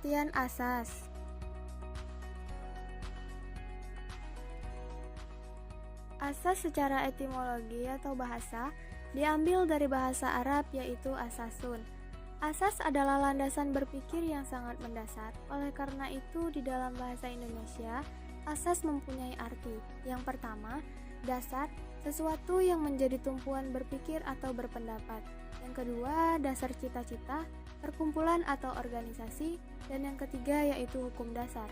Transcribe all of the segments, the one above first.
Pengertian asas. Asas secara etimologi atau bahasa diambil dari bahasa Arab yaitu asasun. Asas adalah landasan berpikir yang sangat mendasar. Oleh karena itu di dalam bahasa Indonesia, asas mempunyai arti. Yang pertama, dasar, sesuatu yang menjadi tumpuan berpikir atau berpendapat. Yang kedua, dasar cita-cita, perkumpulan atau organisasi. Dan yang ketiga yaitu hukum dasar.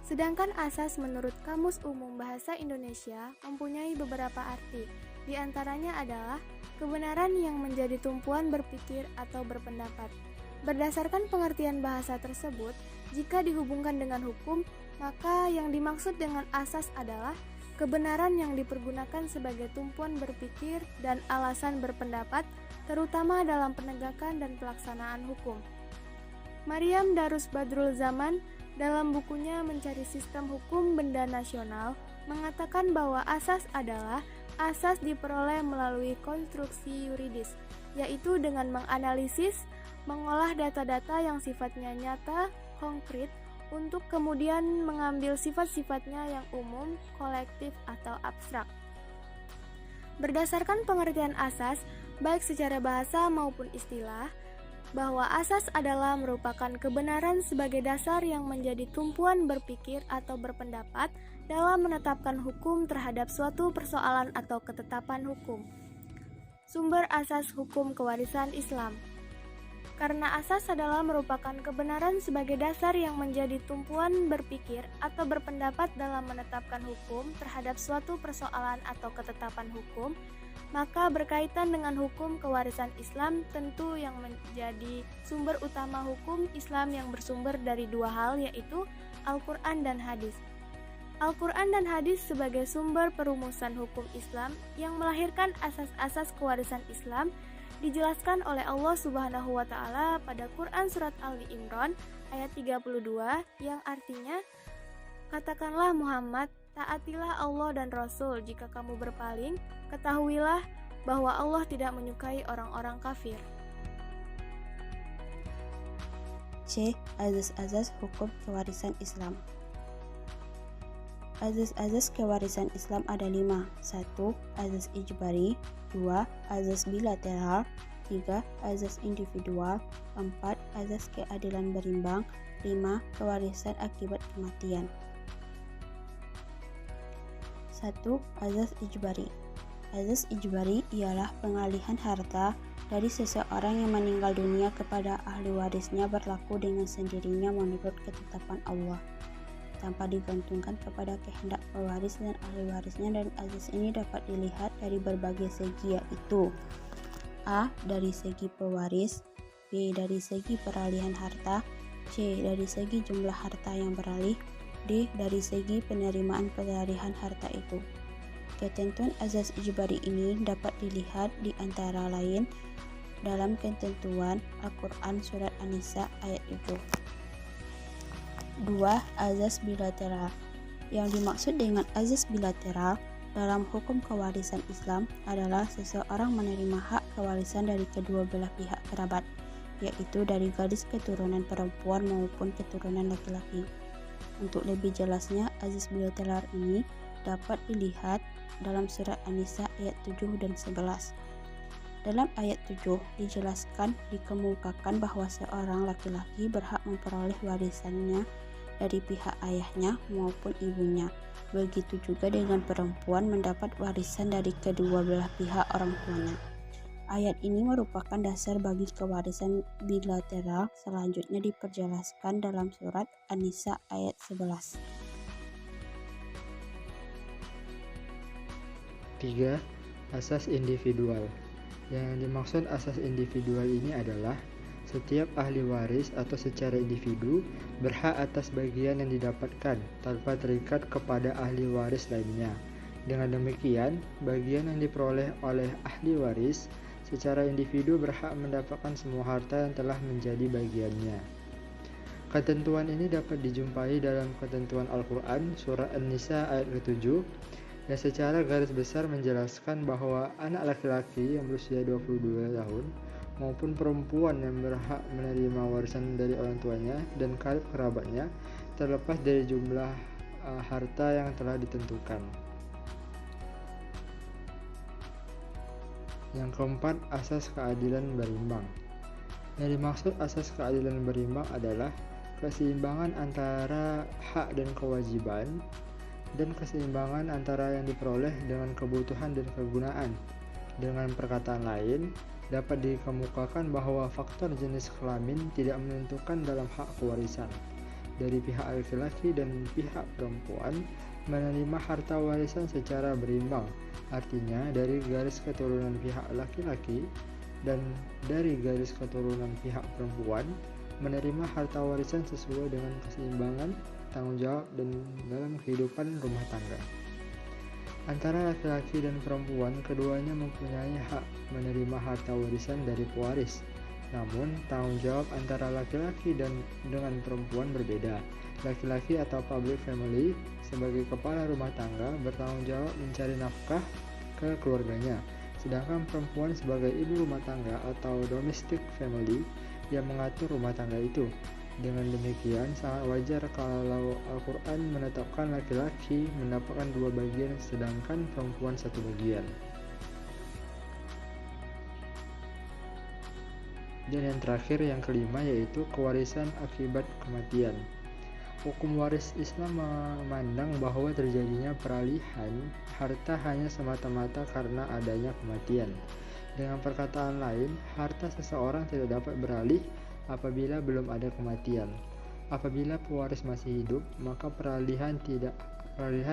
Sedangkan asas menurut Kamus Umum Bahasa Indonesia mempunyai beberapa arti. Di antaranya adalah kebenaran yang menjadi tumpuan berpikir atau berpendapat. Berdasarkan pengertian bahasa tersebut, jika dihubungkan dengan hukum, maka yang dimaksud dengan asas adalah kebenaran yang dipergunakan sebagai tumpuan berpikir dan alasan berpendapat, terutama dalam penegakan dan pelaksanaan hukum. Maryam Darus Badrul Zaman dalam bukunya Mencari Sistem Hukum Benda Nasional mengatakan bahwa asas adalah asas diperoleh melalui konstruksi yuridis, yaitu dengan menganalisis, mengolah data-data yang sifatnya nyata, konkret, untuk kemudian mengambil sifat-sifatnya yang umum, kolektif, atau abstrak. Berdasarkan pengertian asas, baik secara bahasa maupun istilah, bahwa asas adalah merupakan kebenaran sebagai dasar yang menjadi tumpuan berpikir atau berpendapat dalam menetapkan hukum terhadap suatu persoalan atau ketetapan hukum. Sumber asas hukum kewarisan Islam. Karena asas adalah merupakan kebenaran sebagai dasar yang menjadi tumpuan berpikir atau berpendapat dalam menetapkan hukum terhadap suatu persoalan atau ketetapan hukum, maka berkaitan dengan hukum kewarisan Islam tentu yang menjadi sumber utama hukum Islam yang bersumber dari dua hal, yaitu Al-Quran dan Hadis. Al-Quran dan Hadis sebagai sumber perumusan hukum Islam yang melahirkan asas-asas kewarisan Islam dijelaskan oleh Allah Subhanahu wa Ta'ala pada Quran Surat Ali Imran ayat 32 yang artinya, "Katakanlah Muhammad, taatilah Allah dan Rasul. Jika kamu berpaling, ketahuilah bahwa Allah tidak menyukai orang-orang kafir." C. Azas-azas hukum kewarisan Islam. Azas-azas kewarisan Islam ada 5. 1. Azas ijbari. 2. Azas bilateral. 3. Azas individual. 4. Azas keadilan berimbang. 5. Kewarisan akibat kematian. 1. Azas ijbari. Azas ijbari ialah pengalihan harta dari seseorang yang meninggal dunia kepada ahli warisnya berlaku dengan sendirinya menurut ketetapan Allah, tanpa digantungkan kepada kehendak pewaris dan ahli warisnya, dan azas ini dapat dilihat dari berbagai segi, yaitu A. Dari segi pewaris, B. Dari segi peralihan harta, C. Dari segi jumlah harta yang beralih, D. Dari segi penerimaan pelarihan harta itu. Ketentuan azas ijbari ini dapat dilihat di antara lain dalam ketentuan Al-Quran Surat An-Nisa ayat 7. 2. Azas bilateral. Yang dimaksud dengan azas bilateral dalam hukum kewarisan Islam adalah seseorang menerima hak kewarisan dari kedua belah pihak kerabat, yaitu dari garis keturunan perempuan maupun keturunan laki-laki. Untuk lebih jelasnya, azas bilateral ini dapat dilihat dalam surat An-Nisa ayat 7 dan 11. Dalam ayat 7 dikemukakan bahwa seorang laki-laki berhak memperoleh warisannya dari pihak ayahnya maupun ibunya. Begitu juga dengan perempuan mendapat warisan dari kedua belah pihak orang tuanya. Ayat ini merupakan dasar bagi kewarisan bilateral. Selanjutnya diperjelaskan dalam surat An-Nisa ayat 11. 3. Asas individual. Yang dimaksud asas individual ini adalah setiap ahli waris atau secara individu berhak atas bagian yang didapatkan tanpa terikat kepada ahli waris lainnya. Dengan demikian, bagian yang diperoleh oleh ahli waris secara individu berhak mendapatkan semua harta yang telah menjadi bagiannya. Ketentuan ini dapat dijumpai dalam ketentuan Al-Quran Surah An-Nisa ayat ke-7 yang secara garis besar menjelaskan bahwa anak laki-laki yang berusia 22 tahun maupun perempuan yang berhak menerima warisan dari orang tuanya dan karib kerabatnya, terlepas dari jumlah harta yang telah ditentukan. Yang keempat, asas keadilan berimbang. Yang dimaksud asas keadilan berimbang adalah keseimbangan antara hak dan kewajiban, dan keseimbangan antara yang diperoleh dengan kebutuhan dan kegunaan. Dengan perkataan lain, dapat dikemukakan bahwa faktor jenis kelamin tidak menentukan dalam hak kewarisan. Dari pihak laki-laki dan pihak perempuan menerima harta warisan secara berimbang, artinya dari garis keturunan pihak laki-laki dan dari garis keturunan pihak perempuan menerima harta warisan sesuai dengan keseimbangan tanggung jawab dan dalam kehidupan rumah tangga. Antara laki-laki dan perempuan, keduanya mempunyai hak menerima harta warisan dari pewaris. Namun, tanggung jawab antara laki-laki dan dengan perempuan berbeda. Laki-laki atau public family sebagai kepala rumah tangga bertanggung jawab mencari nafkah ke keluarganya, sedangkan perempuan sebagai ibu rumah tangga atau domestic family yang mengatur rumah tangga itu. Dengan demikian, sangat wajar kalau Al-Quran menetapkan laki-laki mendapatkan 2 bagian sedangkan perempuan 1 bagian. Dan yang terakhir, yang kelima, yaitu kewarisan akibat kematian. Hukum waris Islam memandang bahwa terjadinya peralihan harta hanya semata-mata karena adanya kematian. Dengan perkataan lain, harta seseorang tidak dapat beralih apabila belum ada kematian. Apabila pewaris masih hidup, maka peralihan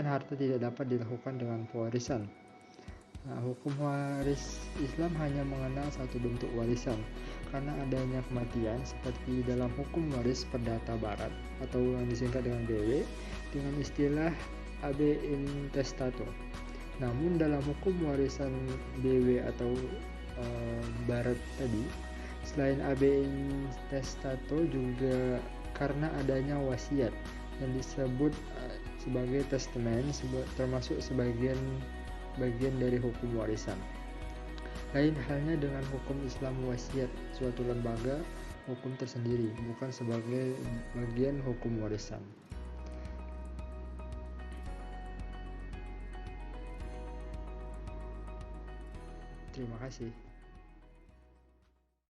harta tidak dapat dilakukan dengan pewarisan. Hukum waris Islam hanya mengenal satu bentuk warisan, karena adanya kematian, seperti dalam hukum waris perdata barat atau yang disingkat dengan BW dengan istilah AB intestato. Namun dalam hukum warisan BW atau barat tadi, selain AB intestato juga karena adanya wasiat yang disebut sebagai testament, termasuk bagian dari hukum warisan. Lain halnya dengan hukum Islam, wasiat suatu lembaga hukum tersendiri, bukan sebagai bagian hukum warisan. Terima kasih.